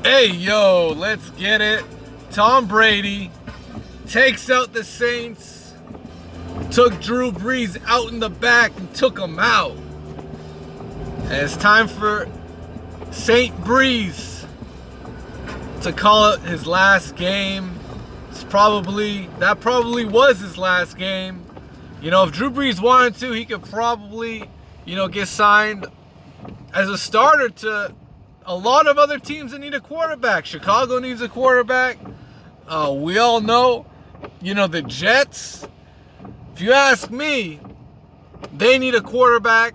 Hey, yo, let's get it. Tom Brady takes out the Saints, took Drew Brees out in the back and took him out. And it's time for Saint Brees to call it his last game. That probably was his last game. You know, if Drew Brees wanted to, he could probably, get signed as a starter to a lot of other teams that need a quarterback. Chicago needs a quarterback. We all know, the Jets. If you ask me, they need a quarterback.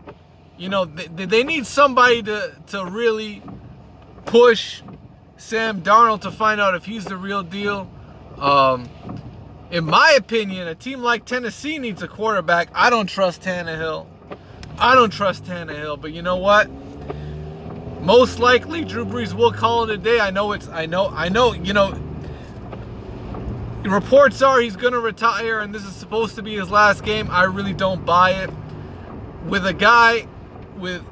They need somebody to really push Sam Darnold to find out if he's the real deal. In my opinion, a team like Tennessee needs a quarterback. I don't trust Tannehill. But you know what? Most likely, Drew Brees will call it a day. I know. Reports are he's going to retire, and this is supposed to be his last game. I really don't buy it. With a guy with,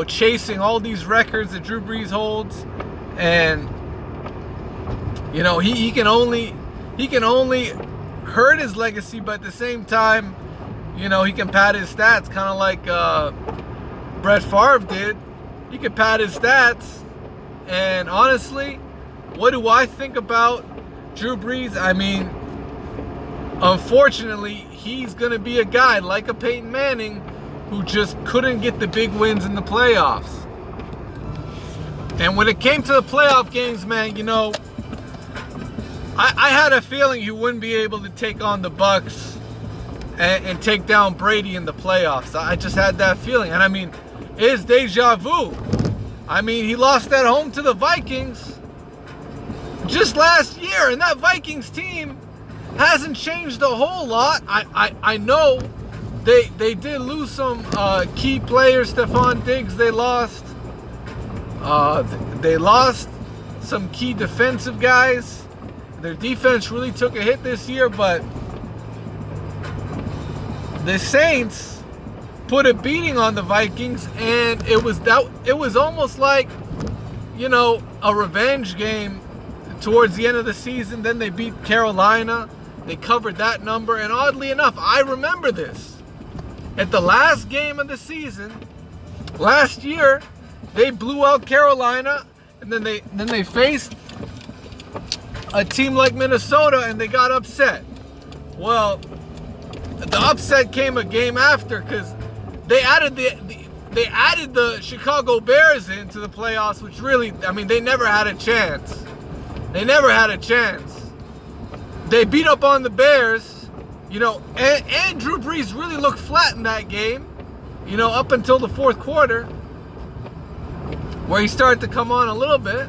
chasing all these records that Drew Brees holds, and, he can only hurt his legacy, but at the same time, he can pad his stats, kind of like Brett Favre did. He can pad his stats. And honestly, what do I think about Drew Brees? I mean, unfortunately, he's going to be a guy like a Peyton Manning who just couldn't get the big wins in the playoffs. And when it came to the playoff games, man, I had a feeling he wouldn't be able to take on the Bucs and take down Brady in the playoffs. I just had that feeling. And I mean, it's deja vu. I mean, he lost at home to the Vikings just last year, and that Vikings team hasn't changed a whole lot. I know they did lose some key players. Stephon Diggs, they lost. They lost some key defensive guys. Their defense really took a hit this year, but the Saints put a beating on the Vikings, and it was almost like, a revenge game towards the end of the season. Then they beat Carolina. They covered that number, and oddly enough, I remember this. At the last game of the season, last year, they blew out Carolina, and then they faced a team like Minnesota, and they got upset. Well, the upset came a game after, because they added the Chicago Bears into the playoffs, which really, they never had a chance. They beat up on the Bears, and Drew Brees really looked flat in that game, up until the fourth quarter, where he started to come on a little bit,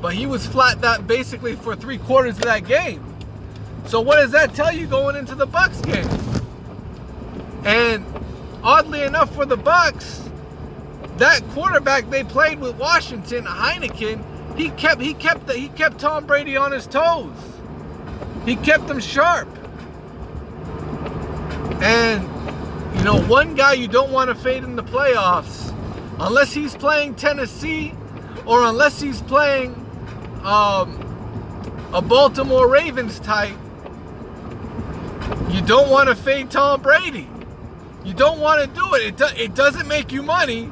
but he was flat that basically for 3/4 of that game. So what does that tell you going into the Bucs game? And oddly enough for the Bucs, that quarterback they played with Washington, Heineken, he kept Tom Brady on his toes. He kept him sharp. And one guy you don't want to fade in the playoffs, unless he's playing Tennessee or unless he's playing a Baltimore Ravens type, you don't want to fade Tom Brady. You don't want to do it. It doesn't make you money,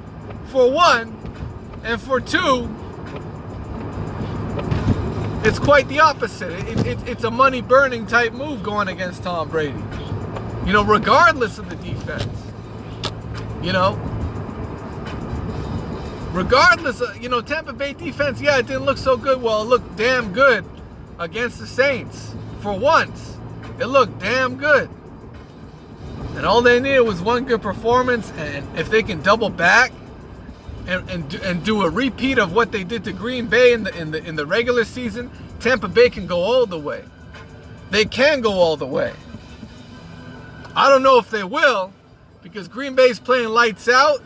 for one. And for two, it's quite the opposite. It's a money-burning type move going against Tom Brady. Regardless of the defense. Regardless of, Tampa Bay defense, yeah, it didn't look so good. Well, it looked damn good against the Saints. For once, it looked damn good. And all they needed was one good performance, and if they can double back and do a repeat of what they did to Green Bay in the regular season, Tampa Bay can go all the way. They can go all the way. I don't know if they will, because Green Bay's playing lights out,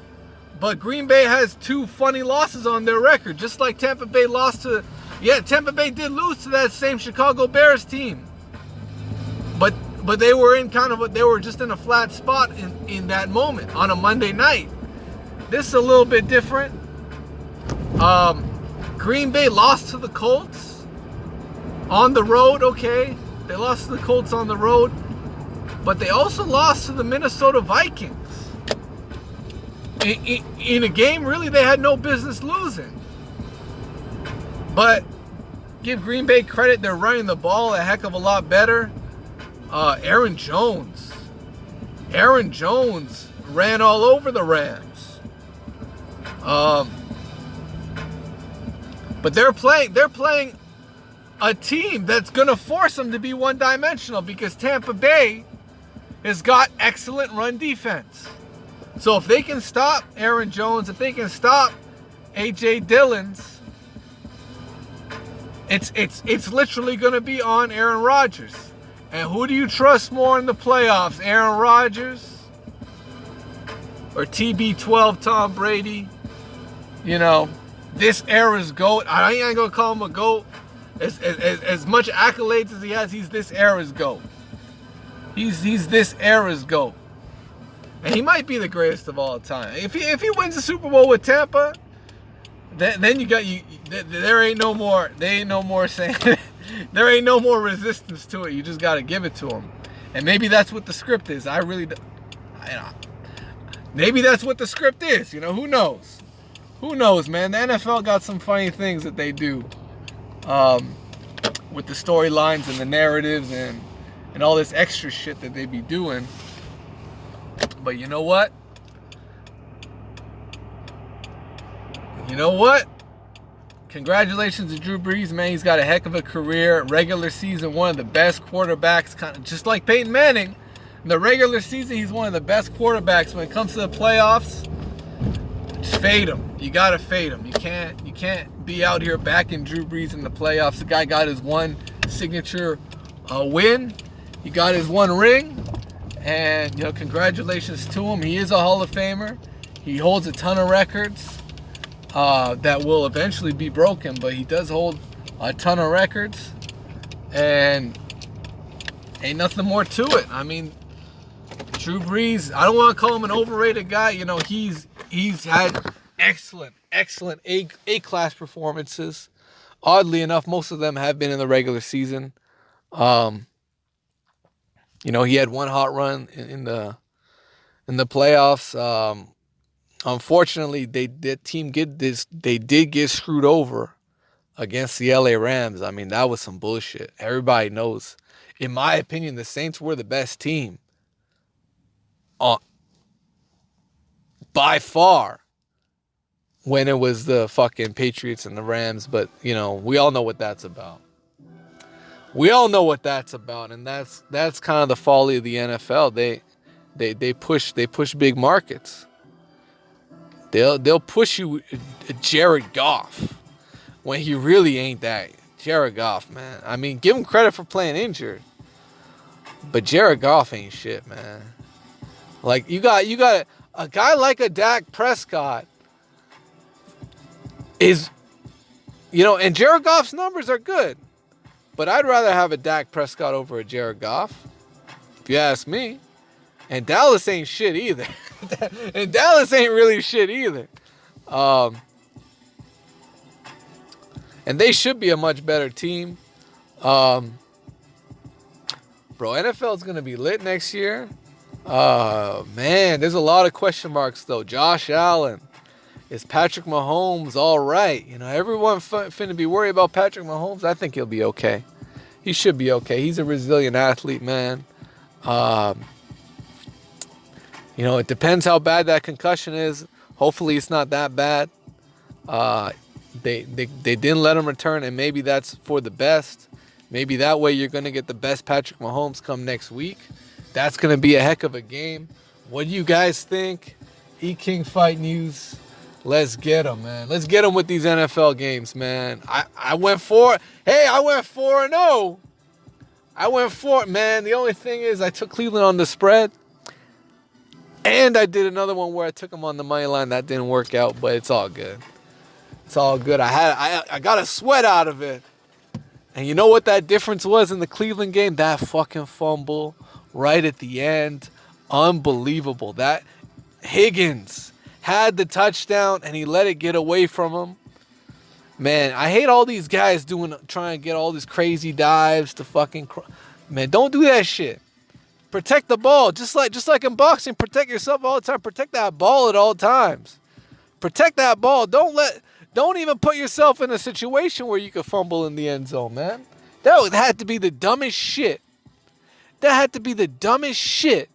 but Green Bay has 2 funny losses on their record, just like Tampa Bay lost to. Yeah, Tampa Bay did lose to that same Chicago Bears team, but they were just in a flat spot in that moment on a Monday night. This is a little bit different. Green Bay lost to the Colts on the road, okay. They lost to the Colts on the road, but they also lost to the Minnesota Vikings in a game really they had no business losing. But give Green Bay credit, they're running the ball a heck of a lot better. Aaron Jones ran all over the Rams. But they're playing a team that's going to force them to be one-dimensional because Tampa Bay has got excellent run defense. So if they can stop Aaron Jones, if they can stop A.J. Dillon's, it's literally going to be on Aaron Rodgers. And who do you trust more in the playoffs, Aaron Rodgers or TB12 Tom Brady? You know, this era's GOAT. I ain't going to call him a GOAT. As much accolades as he has, he's this era's GOAT. He's this era's GOAT. And he might be the greatest of all time. If he wins the Super Bowl with Tampa, then you got you. There ain't no more. They ain't no more saying. There ain't no more resistance to it. You just got to give it to him. And maybe that's what the script is. Maybe that's what the script is. You know, who knows? Who knows, man? The NFL got some funny things that they do with the storylines and the narratives and all this extra shit that they be doing. But you know what? Congratulations to Drew Brees, man. He's got a heck of a career. Regular season, one of the best quarterbacks, kind of just like Peyton Manning. In the regular season, he's one of the best quarterbacks. When it comes to the playoffs, just fade him. You gotta fade him. You can't be out here backing Drew Brees in the playoffs. The guy got his one signature win. He got his one ring. And, you know, congratulations to him. He is a Hall of Famer. He holds a ton of records that will eventually be broken, but he does hold a ton of records. And ain't nothing more to it. I mean, Drew Brees, I don't want to call him an overrated guy. You know, he's had excellent A-class performances. Oddly enough, most of them have been in the regular season. You know, he had one hot run in the playoffs. Unfortunately, they did get screwed over against the LA Rams. I mean, that was some bullshit. Everybody knows. In my opinion, the Saints were the best team by far when it was the fucking Patriots and the Rams. But, you know, we all know what that's about. And that's kind of the folly of the NFL. They push big markets. They'll push you Jared Goff when he really ain't that. Jared Goff, man. I mean, give him credit for playing injured, but Jared Goff ain't shit, man. Like you got a guy like a Dak Prescott is, you know, and Jared Goff's numbers are good. But I'd rather have a Dak Prescott over a Jared Goff, if you ask me. And Dallas ain't shit either. And Dallas ain't really shit either. And they should be a much better team. Bro, NFL's going to be lit next year. Man, there's a lot of question marks, though. Josh Allen. Is Patrick Mahomes all right? You know, everyone finna be worried about Patrick Mahomes. I think he'll be okay. He should be okay. He's a resilient athlete, man. You know, it depends how bad that concussion is. Hopefully it's not that bad. They didn't let him return, and maybe that's for the best. Maybe that way you're going to get the best Patrick Mahomes come next week. That's going to be a heck of a game. What do you guys think? E-King Fight News. Let's get them, man. Let's get them with these NFL games, man. I went 4-0. I went 4, man. The only thing is I took Cleveland on the spread. And I did another one where I took them on the money line. That didn't work out, but it's all good. It's all good. I got a sweat out of it. And you know what that difference was in the Cleveland game? That fucking fumble right at the end. Unbelievable. That Higgins had the touchdown and he let it get away from him. Man, I hate all these guys trying to get all these crazy dives to fucking. Man, don't do that shit. Protect the ball, just like in boxing. Protect yourself all the time. Protect that ball at all times. Protect that ball. Don't even put yourself in a situation where you could fumble in the end zone, man. Had to be the dumbest shit. That had to be the dumbest shit.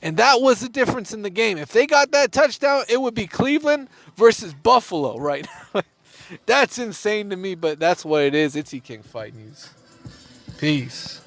And that was the difference in the game. If they got that touchdown, it would be Cleveland versus Buffalo right now. That's insane to me, but that's what it is. It's E King Fight News. Peace.